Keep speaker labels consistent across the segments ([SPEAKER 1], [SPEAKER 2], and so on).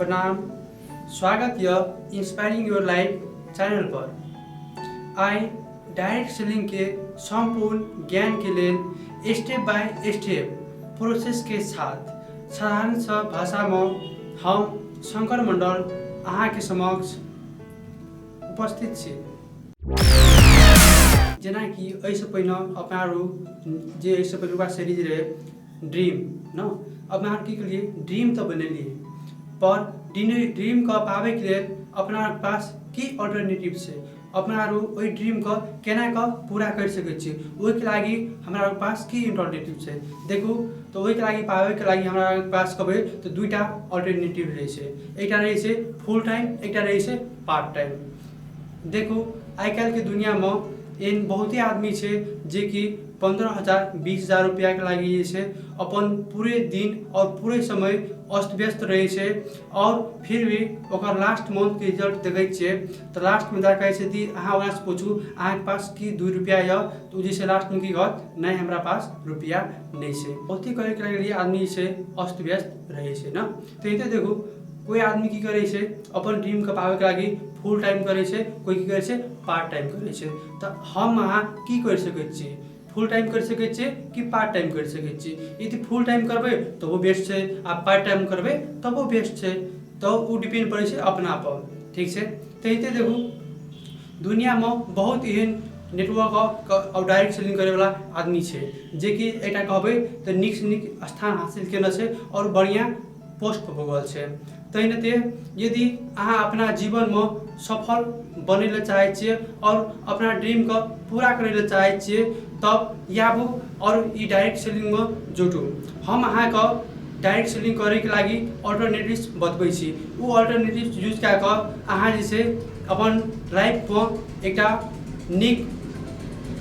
[SPEAKER 1] प्रणाम, स्वागत यह इंस्पायरिंग योर लाइफ चैनल पर। आई डायरेक्ट सेलिंग के संपूर्ण ज्ञान के लिए स्टेप बाय स्टेप प्रोसेस के साथ साधारण सा भाषा में हम शंकर मंडल अहाँ के समक्ष उपस्थित छी। जेना कि ऐसे पहिने अपनारू जे ऐसे पहिलुका सीरीज रहे ड्रीम न, अपना की के लिए ड्रीम तो बनेलिए, पर ड्रीम का पावे के लिए अपना पास की अल्टरनेटिव से अपना वही ड्रीम का केना का पूरा कर सके छी, ओहि के लागी हमरा पास की अल्टरनेटिव से देखू तो ओहि के लागी पावे के लागी हमरा पास कबे तो दुईटा अल्टरनेटिव रहे छे, एकटा रहे छे फुल टाइम, एकटा रहे छे पार्ट टाइम। देखू आई काल के दुनिया में एन बहुत ही आदमी छे जे कि 15,000 20,000 रुपया के लागी से अपन पूरे दिन और पूरे समय अस्त व्यस्त रहे छे, और फिर भी ओकर लास्ट मंथ के रिजल्ट देखे छे तो लास्ट में जा कहे छे कि अहाँ ओकरा से पूछू अहाँ के पास की 2 रुपया या तो जैसे लास्ट में की कहत नहीं हमरा पास रुपया नहीं छे। ओती करे के लिए आदमी से अस्त व्यस्त रहे छे ना। तो ये देखू कोई आदमी की करे छे अपन ड्रीम के पावे के लागी फुल टाइम करे छे, कोई की करे छे पार्ट टाइम करे छे। तो हम अहाँ की कर सके छी, फुल टाइम कर सके छी कि पार्ट टाइम कर सके छी। यदि फुल टाइम करबे तो वो बेस्ट है, आप पार्ट टाइम करबे तो वो बेस्ट है, तो वो डिपेंड पड़े छे अपना पर, ठीक है। तो ये देखू दुनिया में बहुत एहन नेटवर्क और डायरेक्ट सेलिंग करे वाला आदमी छे जे कि एटा कहबे तो निक से निक स्थान हासिल केने छे और बढ़िया पोस्ट पर भोगल छे। तहिने यदि अहाँ अपना जीवन में सफल बने ला चाहे छिए और अपना ड्रीम का पूरा करे ला चाहे छिए तब याबू और ई डायरेक्ट सेलिंग में जुटू। हम अहाँ का डायरेक्ट सेलिंग करे के लागी अल्टरनेटिव्स बतबै छी, वो अल्टरनेटिव्स यूज कए कऽ अहाँ जे छै अपन लाइफ में एकटा नीक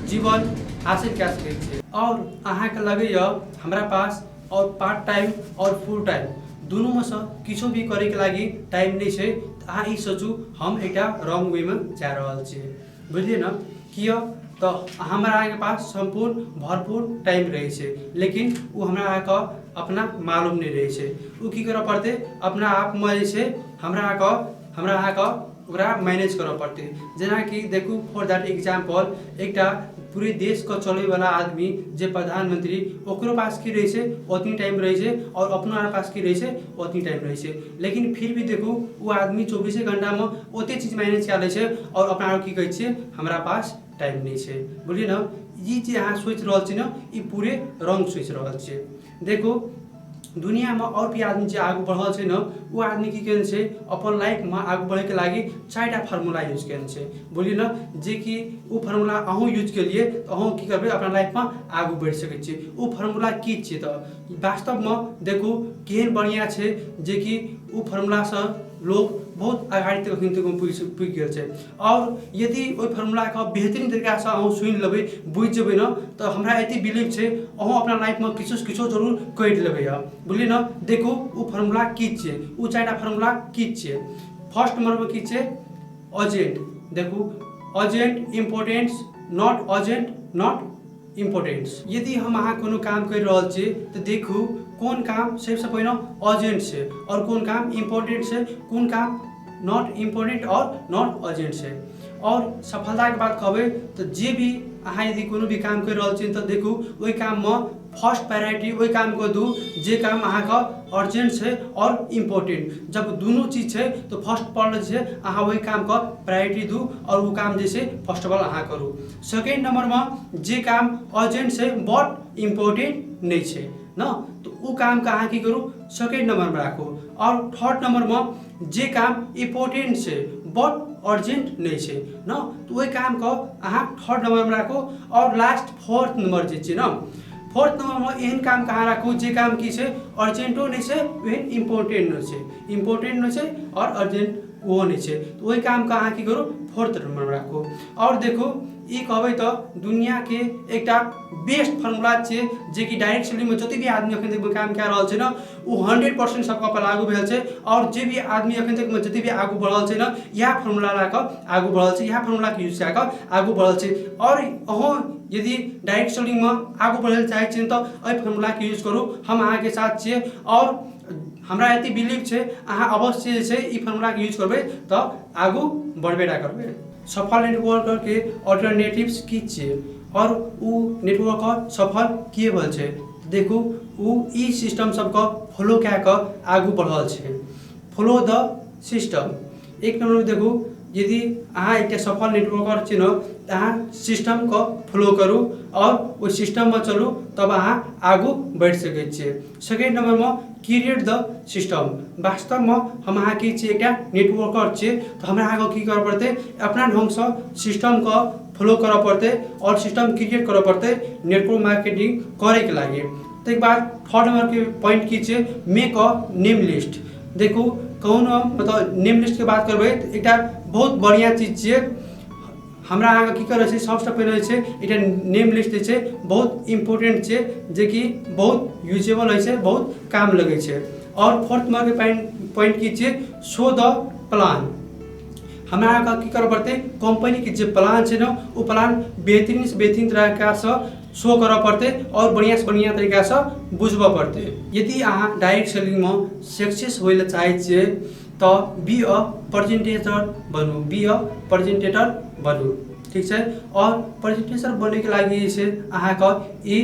[SPEAKER 1] जीवन हासिल कए सकै छी। और अहाँ के लगैया हमरा पास और पार्ट टाइम और फुल टाइम दोनों में से किछो भी करे के लागी टाइम नहीं है, तो अहाँ ई सोचू हम एकटा रॉन्ग वे में जा रहल छी, बुझलिए ना। किया तो हमरा के पास संपूर्ण भरपूर टाइम रहे छे, लेकिन वो हमरा का अपना मालूम नहीं रहे छे। वो की करे पड़ते अपना आप में जे छे हमरा का ओकरा मैनेज करे पड़ते। जेना कि देखू फॉर दैट एग्जांपल एकटा पूरे देश को चले वाला आदमी जे प्रधानमंत्री ओकरो पास की रहे छे उतनी टाइम रहे छे और अपना पास की रहे छे उतनी टाइम रहे छे, लेकिन फिर भी देखू वो आदमी 24 घंटा में ओते चीज मैनेज कर ले छे और अपना की कहे छे हमरा पास टाइम नहीं छे। बोलिए ना ये जे अहाँ सोच रहल छी ना ई पूरे रॉन्ग सोच रहल छी। देखो दुनिया में और भी आदमी जो आगू बढ़ल छे ना वो आदमी की केने छे अपन लाइफ में आगू बढ़े के लागी 4टा फार्मूला यूज केने छे। बोलिए ना जे कि वो फार्मूला अहूँ यूज के लिए तो अहूँ की करबे अपना लाइफ में आगू बढ़ सके छी। वो फार्मूला की छे तो वास्तव में देखू केहन बढ़िया छे जे कि वो फार्मूला से लोग बहुत आगाड़ी तक पुग गेल छे। और यदि वो फार्मूला का बेहतरीन तरीका से अहूँ सुन लेबे बुझ जेबे ना तो हमरा एते बिलीव छे अहूँ अपना लाइफ में किछो जरूर कर लेबे। बुझलिए ना देखो वो फार्मूला की छे, वो 4टा फार्मूला की छे। फर्स्ट नंबर पर की छे अर्जेंट। देखू urgent importance, not urgent not importance. यदि हम अहाँ कोनो काम कर रहल छी तो देखू कौन काम सबसे पहले अर्जेंट से और कौन काम इम्पोर्टेंट से, कौन काम नॉट इम्पोर्टेंट और नॉट अर्जेंट से। और सफलता के बात कहबे तो जे भी अहाँ यदि कोनो भी काम कर रहल छी तो देखू वही काम में फर्स्ट प्रायोरिटी वही काम को दू जे काम अहाँ का अर्जेंट है और इम्पोर्टेंट। जब दोनों चीज है तो फर्स्ट पॉइंट जे अहाँ वही काम का प्रायोरिटी दू और वो काम जैसे फर्स्ट ऑफ ऑल अहाँ करू। सेकेंड नंबर में जे काम अर्जेंट है बट इम्पोर्टेंट नहीं है ना तो वो काम का अहाँ की करू सेकेंड नंबर में राखू। और थर्ड नंबर में जे काम इम्पोर्टेंट है बट अर्जेंट नहीं है ना तो वही काम को अहाँ थर्ड नंबर में राखू। और लास्ट फोर्थ नंबर जे ना फोर्थ नंबर में एहन काम कहाँ राखू जे काम की है अर्जेंटो नहीं है वहन इम्पोर्टेंट नहीं है, इम्पोर्टेंट नहीं है और अर्जेंट वो नहीं है तो वही काम का अहाँ की करू फोर्थ नंबर में राखू। और देखो ये कहबे तो दुनिया के एकटा बेस्ट फार्मूला छे जे कि डायरेक्ट सेलिंग में जते भी आदमी अखन तक काम कए रहल छे ना वो 100% सबका पर लागू भेल छे। और जे भी आदमी अखन तक में जते भी आगू बढ़ल छे ना यह फार्मूला ला के आगू बढ़ल छे, यह फार्मूला के यूज कए के आगू बढ़ल छे। और अहों यदि डायरेक्ट सेलिंग में आगू बढ़े चाहे छी तो एहि फार्मूला के यूज करू, हम अहाँ के साथ छिए। और हमरा यति बिलीव छै अहाँ अवश्य जे छै ई फॉर्मूला के यूज करबै तऽ आगू बढ़बेटा करबै। सफल नेटवर्कर के अल्टरनेटिव्स की छियै और उ नेटवर्कर सफल किए भेल छै, देखू उ ई सिस्टम सबके फॉलो कए कऽ आगू बढ़ल छै। Follow the system. एक नंबर देखू यदि अहाँ एक सफल नेटवर्कर छी न तऽ अहाँ सिस्टम को फॉलो करू और ओइ सिस्टम में चलू, तब अहाँ आगू बढ़ सकै छियै। सेकेंड नंबर में क्रिएट द सिस्टम। वास्तव में हम अहाँ की छियै एकटा नेटवर्कर छियै तऽ हमरा अहाँके की करऽ पड़तै, अपना ढंग से सिस्टम को फॉलो करऽ पड़तै और सिस्टम क्रिएट करऽ पड़तै नेटवर्क मार्केटिंग करे के लागी। ताहिके बाद थर्ड नंबर के पॉइंट की छै, मेक अ नेम लिस्ट। देखू कौनो मतलब नेम लिस्ट के बात करबै तऽ एकटा बहुत बढ़िया चीज छियै। हमरा अहाँके की करे छै, सबसे पहले छै एकटा नेम लिस्ट जे छै बहुत इम्पोर्टेंट छै, जे कि बहुत यूजेबल होइ छै, बहुत काम लगे छै। और फोर्थ नंबर के पॉइंट की छै, शो द प्लान। हमरा अहाँके की करऽ पड़तै, कंपनी के जे प्लान छै न ओ प्लान बेहतरीन से बेहतरीन तरीका से शो करऽ पड़तै और बढ़िया से बढ़िया तरीका से बुझबऽ पड़तै। यदि अहाँ डायरेक्ट सेलिंग में सक्सेस होइ ले चाहै छियै तऽ बी अ प्रेजेंटेटर बनू, बी अ प्रेजेंटेटर बनू, ठीक छै। और प्रेजेंटेटर बने के लागि जे छै अहाँके ई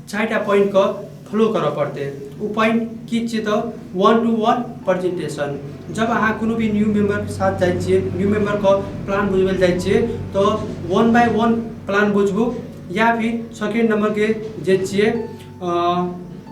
[SPEAKER 1] 4टा पॉइंट के फॉलो करऽ पड़तै। ओ पॉइंट की छै तऽ 1-to-1 प्रेजेंटेशन। जब अहाँ कोनो भी न्यू मेंबर के साथ जाइ छियै, न्यू मेंबर को प्लान बुझबै जाइ छियै तो 1 by 1 प्लान बुझबू, या फिर सेकेंड नंबर के जे छियै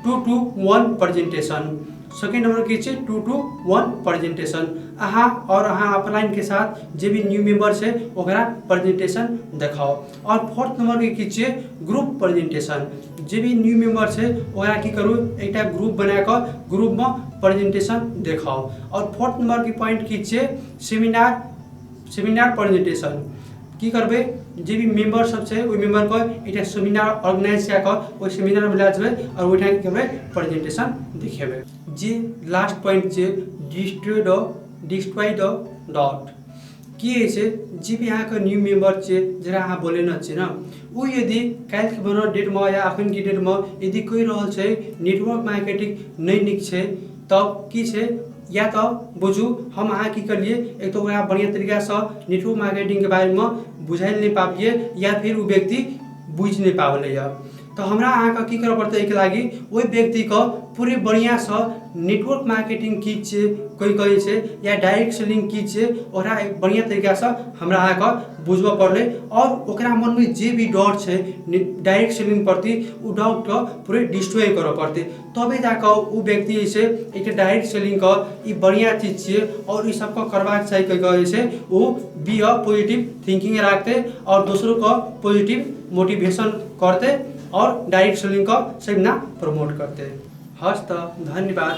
[SPEAKER 1] 2-to-1 प्रेजेंटेशन। सेकेंड नंबर की छै 2-to-1 प्रेजेंटेशन। अहाँ और अहाँ अपलाइन के साथ जे भी न्यू मेंबर छै ओकरा प्रेजेंटेशन देखाओ। और फोर्थ नंबर के की छै, ग्रुप प्रेजेंटेशन। जे भी न्यू मेंबर छै ओकरा की करू, एकटा ग्रुप बना कऽ ग्रुप में प्रेजेंटेशन देखाओ। और फोर्थ नंबर के पॉइंट की छै, सेमिनार प्रेजेंटेशन। की करबै, जे भी मेंबर सब छै ओइ मेंबर को एकटा सेमिनार ऑर्गेनाइज कए कऽ ओइ सेमिनार में लए जेबै और ओइठाम की करबै, प्रेजेंटेशन देखेबै। जे लास्ट पॉइंट छै, डिस्ट्रॉय द डॉट। की होइ छै, जे भी अहाँके न्यू मेंबर छै जकरा अहाँ बोलेने छियै न, ओ यदि काल्हि के बनल डेट में या अखन के डेट में यदि कहि रहल छै नेटवर्क मार्केटिंग नहीं नीक छै, तब की छै, या तो बुझू हम अहाँ की करिए, एक तो ओकरा बढ़िया तरीका से नेटवर्क मार्केटिंग के बारे में बुझाइल नहीं पाबिए, या फिर वो व्यक्ति बुझ नहीं पावले। तो हमरा अहाँके की करऽ पड़तै, एहिके लागि ओहि व्यक्ति को पूरे बढ़िया से नेटवर्क मार्केटिंग की छै, कोई कहै छै या डायरेक्ट सेलिंग की छै, ओकरा एक बढ़िया तरीका से हमरा अहाँके बुझबऽ पड़लै। और ओकरा मन में जे भी डर छै डायरेक्ट सेलिंग प्रति, ओ डाउट के पूरे डिस्ट्रॉय करऽ पड़तै, तबे जाके ओ व्यक्ति जे छै एक डायरेक्ट सेलिंग का ई बढ़िया चीज छियै और ई सबको करबाक चाही। कहे छै ओ बी अ पॉजिटिव थिंकिंग राखते और दूसरों को पॉजिटिव मोटिवेशन करते और डायरेक्ट सेलिंग का सही ना प्रमोट करते। हस् तो धन्यवाद।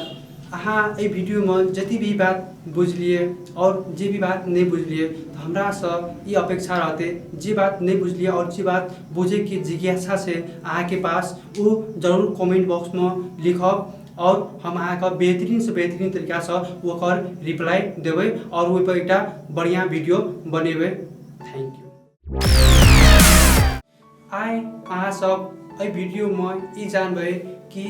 [SPEAKER 1] अहाँ ए वीडियो में जति भी बात बुझलिए और जे भी बात नहीं बुझलिए तो हमरा से ई अपेक्षा रहते, जे बात नहीं बुझलिए और जे बात बुझे के जिज्ञासा से अहाँ के पास, वो जरूर कमेंट बॉक्स में लिखब और हम अहाँके बेहतरीन से बेहतरीन तरीका से ओकर रिप्लाई देबै और ओहि पर एकटा बढ़िया वीडियो बनेबै। Thank you. आइ अहाँ सब एहि वीडियो में ई जानबै कि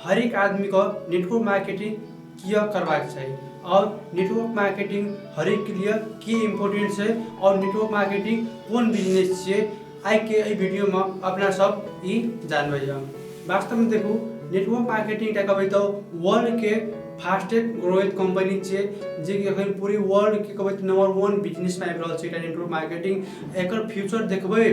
[SPEAKER 1] हर एक आदमी को नेटवर्क मार्केटिंग किया करबाक चाहिए और नेटवर्क मार्केटिंग हर एक के लिए की इम्पोर्टेंट है और नेटवर्क मार्केटिंग कौन बिजनेस है। आई के वीडियो में अपना सब ई जानबै। वास्तव में देखू नेटवर्क मार्केटिंग कहबै तो वर्ल्ड के फास्टेस्ट ग्रोइंग कंपनी छै, जे कि अखन पूरे वर्ल्ड के कहबै नंबर 1 बिजनेस में आबि रहल छै नेटवर्क मार्केटिंग। एकर फ्यूचर देखबै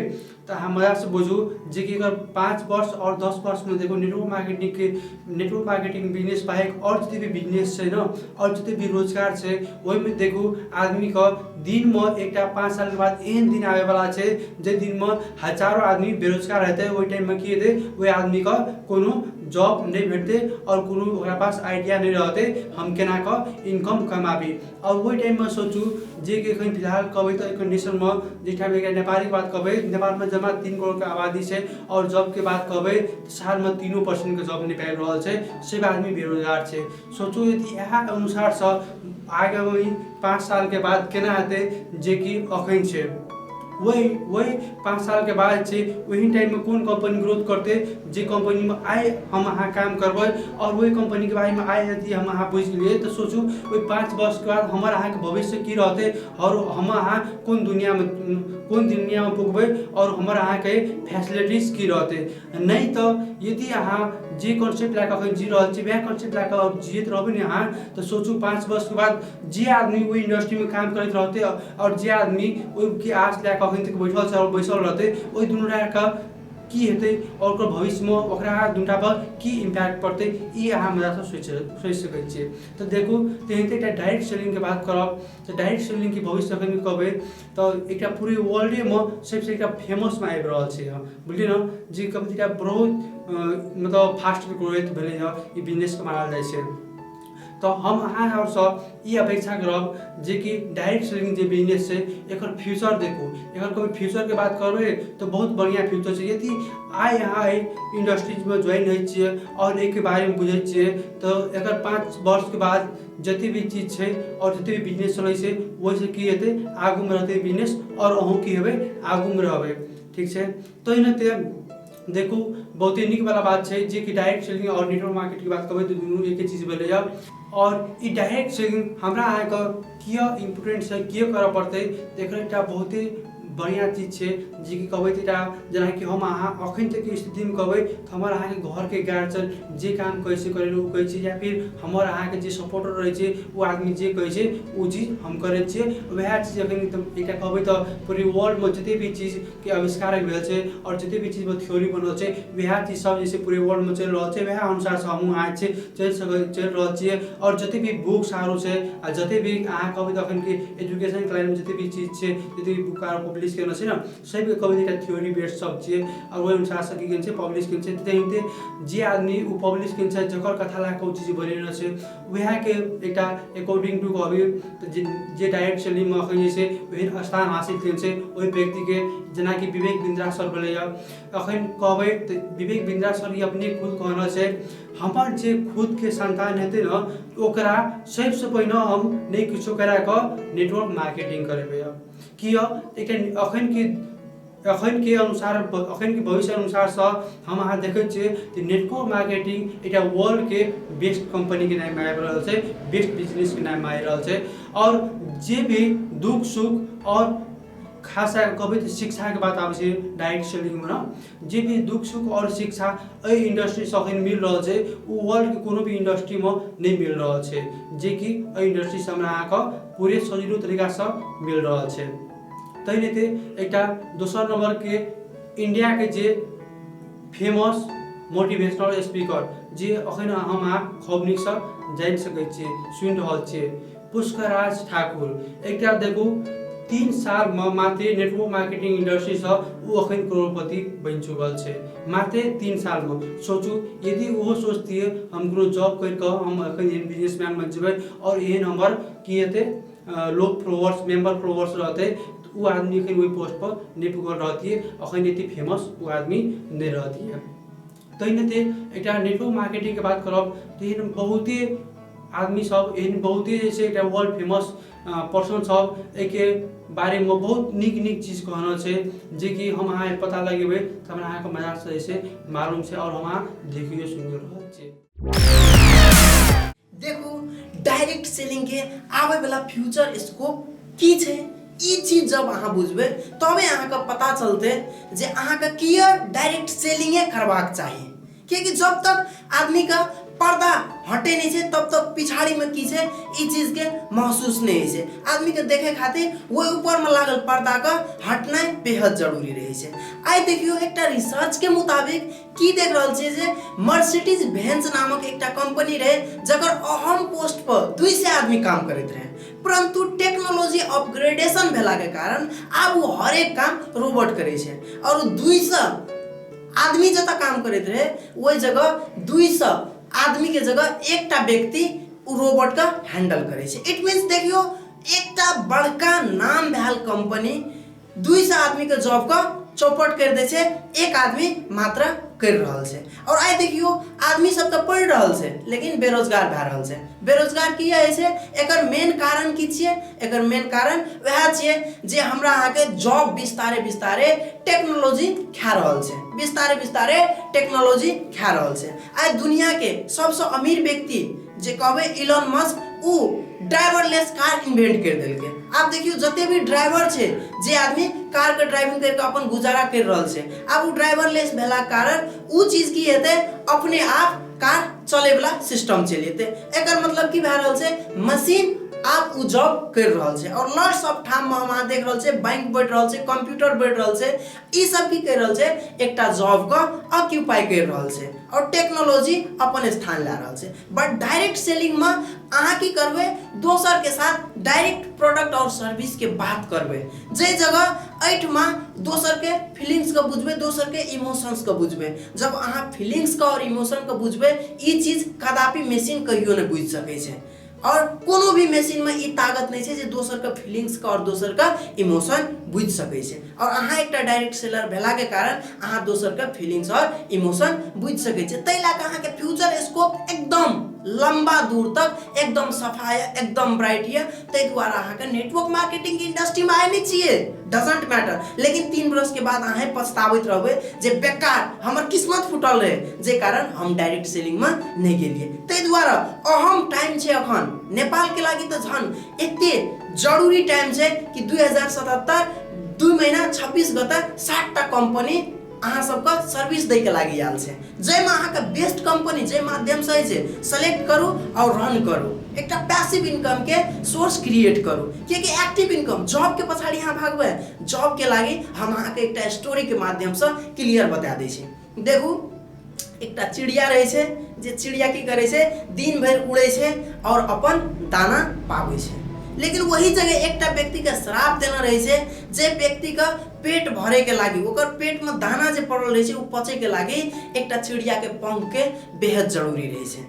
[SPEAKER 1] तो हमरा से बुझू जे कि अगर 5 वर्ष और 10 वर्ष में देखो नेटवर्क मार्केटिंग बिजनेस बाहेक और जितने भी बिजनेस है न और जितने भी रोजगार है वही में देखू आदमी का दिन में एक 5 साल के बाद एहन दिन आवे वाला है जे दिन में हजारों आदमी बेरोजगार रहते। वही टाइम में की हेतै, वही आदमी का कोनो जॉब नहीं भेटते और कोनो ओकरा पास आइडिया नहीं रहते हम केना का इनकम कमाबी। और वही टाइम में सोचू जे कि अखन फिलहाल कहबै तो कंडीशन में जिस नेपाली के बात कहबै, नेपाल में जमा 3 करोड़ के आबादी है और जॉब के बात कहबै साल में 3% के जॉब नहीं पाबि रहल छै, सब आदमी बेरोजगार है। सोचू यदि यह अनुसार से आगामी 5 साल के बाद केना हेतै जे कि अखन छै। वही 5 साल के बाद से वही टाइम में कौन कंपनी ग्रोथ करते, जे कंपनी में आए हम अहाँ काम करबै और वही कंपनी के बारे में आए यदि हम अहाँ बुझ लिए तो सोचू वही 5 वर्ष के बाद हमार अहाँ के भविष्य की रहते और हम अहाँ कौन दुनिया में पुगबै और हमार अहाँ के फैसिलिटीज की रहते। नहीं तो यदि अहाँ जे कॉन्सेप्ट लाके अखन जी रहल छी वह कॉन्सेप्ट लाके और जियत रहबै ने अहाँ तो सोचू 5 वर्ष के बाद जे आदमी वही इंडस्ट्री में काम करते रहते और जे आदमी के आस लाके अखन तक बैठल रहते वही दुनू का की हेतै और ओकर भविष्य में ओकरा दुनटा पर की इम्पैक्ट पड़तै ई अहाँ हमरा से सोचि सकै छियै। तो देखू तेनाहिते एकटा डायरेक्ट सेलिंग के बात करब तो डायरेक्ट सेलिंग के भविष्य अखन कहबै तो एकटा पूरे वर्ल्ड में सबसे एकटा फेमस में आबि रहल छै बुझलियै न, जे कभी एकटा बहुत मतलब फास्ट ग्रोथ भेलै है ई बिजनेस के मानल जाइ छै। तो हम अहाँ और सब ये अपेक्षा करब जे कि डायरेक्ट सेलिंग जे बिजनेस है एकर फ्यूचर देखू, एकर कभी फ्यूचर के बात करबे तो बहुत बढ़िया फ्यूचर है। यदि आइ अहाँ इंडस्ट्रीज में ज्वाइन होइ छियै और एक बारे में बुझे छियै तो एकर 5 वर्ष के बाद जते भी चीज है और जते भी बिजनेस चलै छै वैसे की हेतै आगू में रहतै बिजनेस और अहूँ की हेबै आगू में रहबै, ठीक छै। तो एनाहिते देखू बहुत ही निक वाला बात है जे कि डायरेक्ट सेलिंग और नेटवर्क मार्केट की बात करबै तो दुनू एक चीज भेलै है और ई डायरेक्ट सेलिंग हमरा अहाँ के किया इम्पोर्टेंट है किया करऽ पड़तै एकर एकटा बहुत ही बढ़िया चीज है जे कि कहबै तो जेना कि हम अहाँ अखन तक के स्थिति में कहबै तो हमार अहाँ के घर के गार्जियन जे काम कैसे करे उ कहै छै या फिर हमार अहाँ के जे सपोर्टर रहे छै वो आदमी जे कहै छै उ चीज हम करे छियै। वह चीज अखन एकटा कहबै तो पूरे वर्ल्ड में जते भी चीज के आविष्कार भेल छै और जते भी चीज में थ्योरी बनल छै वह चीज सब जैसे पूरे वर्ल्ड में चल रहल छै वह अनुसार से हमहूँ अहाँ छै चल रहल छियै। और जते भी बुक्स आरो छै आ जते भी अहाँ कहबै तो अखन के एजुकेशन के लाइन में जते भी चीज छै जते भी बुक आरो पब्लिश केने छै ना सब कहबै एकटा थ्योरी बेस्ड सब छियै और ओहि अनुसार से की छै पब्लिश केने छै। तेनाहिते जे आदमी उ पब्लिश केने छै जकर कथा लाके उ चीज बनेने छै वह के एकटा अकॉर्डिंग टू कहबै तो जे डायरेक्ट सेलिंग में अखन जे छै ओहन स्थान हासिल केने छै ओहि व्यक्ति के जेना कि विवेक बिंद्रा सर भेलै अखन कहबै तो विवेक बिंद्रा सर अपने खुद कहने छै हमार जे खुद के संतान हेतै ना ओकरा सबसे पहिने हम नहीं किछो करा के नेटवर्क मार्केटिंग करेबै कि अखन के अनुसार अखन के भविष्य अनुसार से हम अहाँ देखै छियै कि नेटवर्क मार्केटिंग एकटा वर्ल्ड के बेस्ट कंपनी के नाम आबि रहल छै, बेस्ट बिजनेस के नाम आबि रहल छै। और जे भी दुख सुख और खासा कहबै तो शिक्षा के बात आबै छै डायरेक्ट सेलिंग में ना जे भी दुख सुख और शिक्षा एहि इंडस्ट्री से अखन मिल रहल छै उ वर्ल्ड के कोनो भी इंडस्ट्री में नहीं मिल रहल छै जे कि एहि इंडस्ट्री से हमरा अहाँ के पूरे सजिलो तरीका से मिल रहल छै। तहिने एकटा दोसर नंबर के इंडिया के जे फेमस मोटिवेशनल स्पीकर जे अखन हम अहाँ खूब नीक से जानि सकै छियै सुनि रहल छियै पुष्कराज ठाकुर एकटा देखू 3 साल में मात्र नेटवर्क मार्केटिंग इंडस्ट्री से वो अखन करोड़पति बन चुकल छै मात्र 3 साल में। सोचू यदि वो सोचतियै हम कोनो जॉब करके हम अखन एहन बिजनेसमैन बन जेबै और एहन हमर की हेतै लोग फॉलोअर्स मेंबर फॉलोअर्स रहते तो वो आदमी अखन वही पोस्ट पर नहीं पुगल रहतियै अखन एते फेमस वो आदमी नहीं रहतियै। तहिने एकटा नेटवर्क मार्केटिंग के बात करब तो एहन बहुते आदमी सब एहन बहुते जैसे एकटा वर्ल्ड फेमस पर्सन सब एके बारे में बहुत निक निक चीज कहना छै जे कि हम अहाँ पता लगेबै तो हमरा अहाँ के मजाक से जैसे मालूम छै और हम अहाँ देखियो सुनियो रहल छियै।
[SPEAKER 2] देखू डायरेक्ट सेलिंग के आबै वाला फ्यूचर स्कोप की छै ई चीज जब अहाँ बुझबै तबे अहाँ के पता चलते जे अहाँ के किया डायरेक्ट सेलिंगे करबाक चाही। क्योंकि जब तक आदमी का पर्दा हटे नहीं है तब तक पिछाड़ी में की है ई चीज के महसूस नहीं है। आदमी के देखे खातिर वो ऊपर में लागल पर्दा का हटना बेहद जरूरी रहे छै। आई देखियो एकटा रिसर्च के मुताबिक की देख रहल छै जे मर्सिडीज बेंज नामक एकटा कंपनी रहे जकर अहम पोस्ट पर 200 आदमी काम करते रहे, परंतु टेक्नोलॉजी अपग्रेडेशन भेला के कारण अब वो हर एक काम रोबोट करे छै और 200 आदमी जतऽ काम करते रहे वही जगह 200 आदमी के जगह एकटा व्यक्ति रोबोट का हैंडल करे छै। इट मीन्स देखियो एकटा बड़का नाम भेल कंपनी 200 आदमी के जॉब का चौपट कर दै छै, एक आदमी मात्र कर रहल छै। और आइ देखियो आदमी सब तऽ पढ़ि रहल छै लेकिन बेरोजगार भए रहल छै। बेरोजगार किया होइ छै? एकर मेन कारण की छियै? एकर मेन कारण वएह छियै जे हमरा अहाँके जॉब बिस्तारे बिस्तारे टेक्नोलॉजी खा रहल छै, बिस्तारे बिस्तारे टेक्नोलॉजी खा रहल छै। आइ दुनिया के सबसे अमीर व्यक्ति जे कहबै इलॉन मस्क, उ ड्राइवरलेस कार इन्वेंट कर देलकै। आप देखियो जते भी ड्राइवर छै, जे आदमी कार के ड्राइविंग करके अपन गुजारा कर रहल छै, अब उ ड्राइवरलेस भेला कारण उ चीज की हेतै? अपने आप कार चले वाला सिस्टम चलि जेतै। एकर मतलब की भए रहल छै? मशीन आप उ जॉब कर रहल छै। और लॉट्स ऑफ ठाम में हम अहाँ देख रहल छै बैंक बढ़ रहल छै, कंप्यूटर बढ़ रहल छै, ई सब की कर रहल छै? एकटा जॉब का ऑक्यूपाई कर रहल छै और टेक्नोलॉजी अपन स्थान ला रहल छै। बट डायरेक्ट सेलिंग में अहाँ की करबै? दोसर के साथ डायरेक्ट प्रोडक्ट और सर्विस के बात करबै, जे जगह एठमा दोसर के फीलिंग्स के बुझबै, दोसर के इमोशंस के बुझबै। जब अहाँ फीलिंग्स का और इमोशन के बुझबै, ई चीज कदापि मशीन कहियो नहीं बुझ सकै छै। और कोनो भी मशीन में ई ताकत नहीं है जे दोसर का फीलिंग्स का और दोसर का इमोशन बुझ सकै छै। और अहाँ एकटा डायरेक्ट सेलर भेला के कारण अहाँ दोसर का फीलिंग्स और इमोशन बुझ सकै छै। तै लाके अहाँ के फ्यूचर स्कोप एकदम लंबा दूर तक एकदम सफा है, एकदम ब्राइट है। तै द्वारा अहाँ के नेटवर्क मार्केटिंग की इंडस्ट्री में आए नहीं चाहिए, डजंट मैटर। लेकिन 3 वर्ष के बाद अहाँ पछतावैत रहबै जे बेकार हमर किस्मत फूटल रहे, जे कारण हम डायरेक्ट सेलिंग में नहीं गेलिए। तै द्वारा अहम टाइम छै अखन नेपाल के लागि त झन एते जरूरी टाइम छै कि 2077 2 महीना 26 गते 60 टा कंपनी अहाँ सबका सर्विस दै के लागि आयल छै, जैमे अहाँ के बेस्ट कंपनी जे माध्यम से छै सेलेक्ट करू और रन करू। एकटा पैसिव इनकम के सोर्स क्रिएट करू, क्योंकि एक्टिव इनकम जॉब के पछाड़ी अहाँ भागबै। जॉब के लागि हम अहाँ के एकटा स्टोरी के माध्यम से क्लियर बता दै छी। देखू एकटा चिड़िया रहे छै, जे चिड़िया की करे छै? दिन भर उड़े छै और अपन दाना पाबै छै। लेकिन वही जगह एकटा व्यक्ति के श्राप देना रहे छै, जे व्यक्ति का पेट भरे के लागि, ओकर पेट में दाना जे पड़ल रहे छै उ पचे के लागि एकटा चिड़िया के पंख के बेहद जरूरी रहे छै।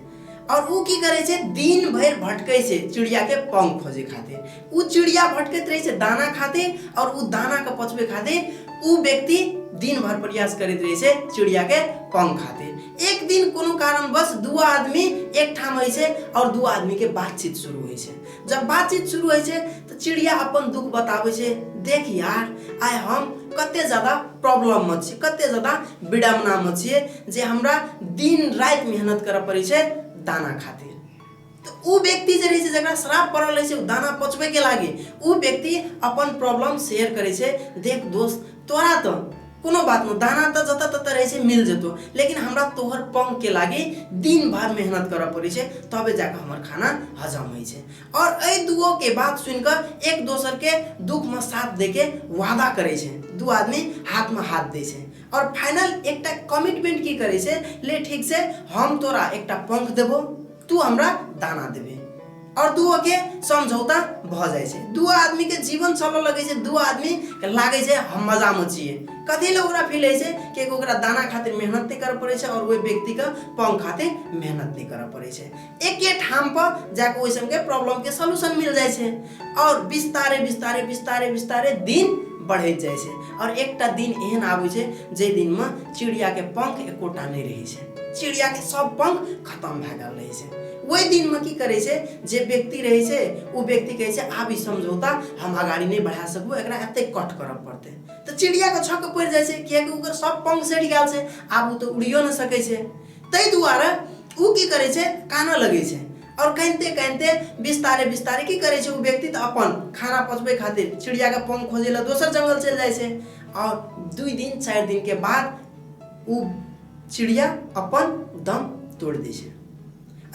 [SPEAKER 2] और उ की करे छै? दिन भर भटकै छै चिड़िया के पंख खोजे खातिर। उ चिड़िया भटकैत रहे छै दाना खातिर, और उ दाना के पचबे खातिर उ व्यक्ति दिन भर प्रयास करैत रहे छै चिड़िया के पंख खातिर। एक दिन कोनो कारणवश 2 आदमी एक ठाम होइ छै और 2 आदमी के बातचीत शुरू होइ छै। जब बातचीत शुरू होइ छै तो चिड़िया अपन दुख बताबै छै, देख यार आइ हम कते ज्यादा प्रॉब्लम में छी, कते ज्यादा विडम्बना में छी, जे हमरा दिन रात मेहनत करऽ पड़ै छै दाना खातिर। तो उ व्यक्ति जे रहे छै जकरा श्राप पड़ल रहे छै दाना पचबे के लागि, उ व्यक्ति अपन प्रॉब्लम शेयर करे छै, देख दोस्त तोरा तो कोनो बात नहीं, दाना तो जत तत रहे छै मिल जेतो, लेकिन हमरा तोहर पंख के लागि दिन भर मेहनत करऽ पड़े छै, तबे जाके हमर खाना हजम होइ छै। और ए दुओ के बात सुनकर एक दोसर के दुख में साथ दे के वादा करे छै। 2 आदमी हाथ में हाथ दे छै और फाइनल एकटा कमिटमेंट की करे छै, ले ठीक से हम तोरा एकटा पंख देबो, तू हमरा दाना देबे। और 2 के समझौता भ जाए छै। 2 आदमी के जीवन चलऽ लगे छै, 2 आदमी के लागे छै हम मजा में छिए। कथी ले ओकरा फील है छै कि ओकरा दाना खातिर मेहनत नहीं करऽ पड़े छै और वो व्यक्ति का पंख खातिर मेहनत नहीं करऽ पड़े छै। एके ठाम पर जाके ओइ सब के प्रॉब्लम के सॉल्यूशन मिल जाए छै और बिस्तारे बिस्तारे बिस्तारे बिस्तारे दिन बढ़ैत जाए छै। और एकटा दिन एहन आबै छै जे दिन में चिड़िया के पंख एकोटा नहीं रहे छै, चिड़िया के सब पंख खत्म भए गेल रहे छै। वही दिन में की करे छै, जे व्यक्ति रहे छै उ व्यक्ति कहे छै आब ई समझौता हम आगाड़ी नहीं बढ़ा सकबो, एकरा एते कट करऽ पड़ते। तो चिड़िया के छक पड़ जाए छै, कियाकि ओकर सब पंख सड़ गेल छै, आब उ तो उड़ियो न सकै छै। तै दुआरे उ की करे छै, कानऽ लगे छै और कानते कानते बिस्तारे बिस्तारे की करे छै, उ व्यक्ति तो अपन खाना पचबे खातिर चिड़िया के पंख खोजे ला दोसर जंगल चल जाए छै। और 2 दिन 4 दिन के बाद उ चिड़िया अपन दम तोड़ दै छै।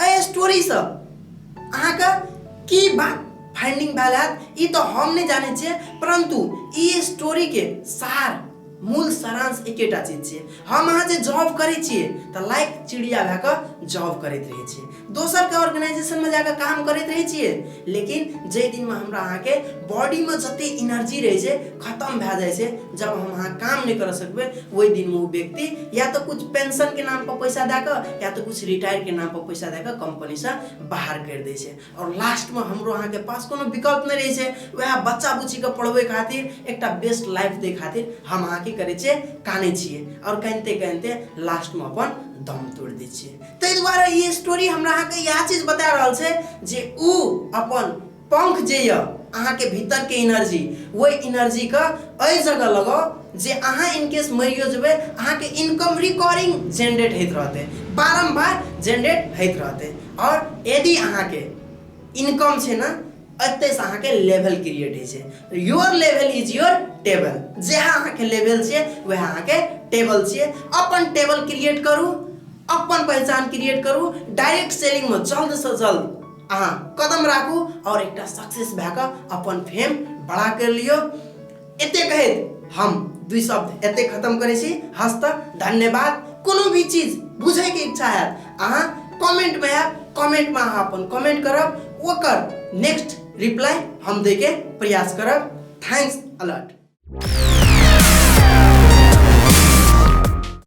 [SPEAKER 2] ए स्टोरी से अहाँ का की बात फाइंडिंग भेल हैत ई तो हम नहीं जाने छिए, परंतु ई स्टोरी के सार मूल सारांश एकेटा चीज छिए, हम अहाँ जे जॉब करे छिए त लाइक चिड़िया भए के जॉब करैत रहे छिए, दोसर के ऑर्गेनाइजेशन में जाके काम करैत रहे छिए, लेकिन जे दिन में हमरा अहाँ के बॉडी में जते एनर्जी रहे छै खत्म भए जाए छै, जब हम अहाँ काम नहीं कर सकबे, वही दिन में वो व्यक्ति या तो कुछ पेंशन के नाम पर पैसा दे के या तो कुछ रिटायर के नाम पर पैसा दे के कंपनी से बाहर कर दे छै। और लास्ट में हमरो अहाँ के पास कोनो विकल्प नहीं रहे छै, वह बच्चा बुच्ची के पढ़वे खातिर एकटा बेस्ट लाइफ दे खातिर हम अहाँ के की करे छिए काने छिए और कहते कहते लास्ट में अपन दम तोड़ दै छिए। ताहि दुआरे ये स्टोरी हमरा अहाँ के यह चीज बता रहल छै जे उ अपन पंख जे य अहाँ के भीतर के एनर्जी वही एनर्जी का एहि जगह लगाओ जे अहाँ इनकेस मरियो जेबे अहाँ के इनकम रिकॉर्डिंग जनरेट होइत रहते, बारंबार जनरेट होइत रहते। और यदि अहाँ के इनकम छै ना एते से अहाँ के लेवल क्रिएट होइ छै। Your level is your table, जे अहाँ के लेवल छै वह अहाँ के टेबल छिए। अपन टेबल क्रिएट करू, अपन पहचान क्रिएट करू, डायरेक्ट सेलिंग में जल्द से जल्द अहाँ कदम राखू और एक सक्सेस भैक अपन फेम बड़ा कर लियो। एते कहत हम दुई शब्द एते खत्म करे छी। हस्त धन्यवाद। कोनो भी चीज बुझे के इच्छा है अहाँ कमेंट में है, कमेंट में अहाँ अपन कमेंट करब, ओकर नेक्स्ट रिप्लाई हम दे के प्रयास करब। Thanks a lot.